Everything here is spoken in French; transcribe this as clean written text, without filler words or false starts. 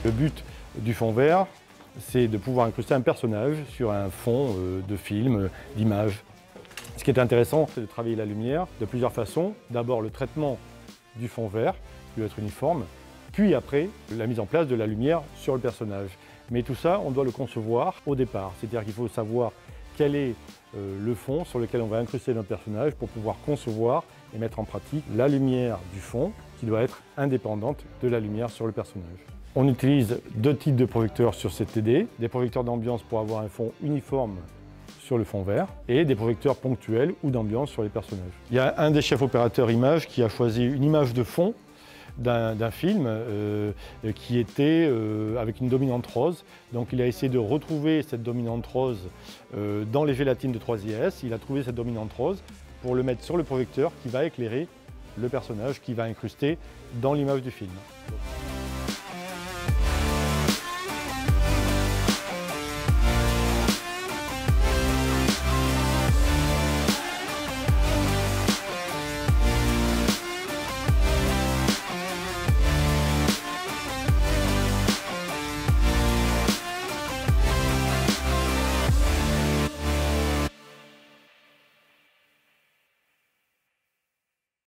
Le but du fond vert, c'est de pouvoir incruster un personnage sur un fond de film, d'image. Ce qui est intéressant, c'est de travailler la lumière de plusieurs façons. D'abord, le traitement du fond vert, qui doit être uniforme, puis après, la mise en place de la lumière sur le personnage. Mais tout ça, on doit le concevoir au départ. C'est-à-dire qu'il faut savoir quel est le fond sur lequel on va incruster notre personnage pour pouvoir concevoir et mettre en pratique la lumière du fond qui doit être indépendante de la lumière sur le personnage. On utilise deux types de projecteurs sur CTD, des projecteurs d'ambiance pour avoir un fond uniforme sur le fond vert et des projecteurs ponctuels ou d'ambiance sur les personnages. Il y a un des chefs opérateurs images qui a choisi une image de fond d'un film qui était avec une dominante rose. Donc il a essayé de retrouver cette dominante rose dans les gélatines de 3IS. Il a trouvé cette dominante rose pour le mettre sur le projecteur qui va éclairer le personnage qui va incruster dans l'image du film.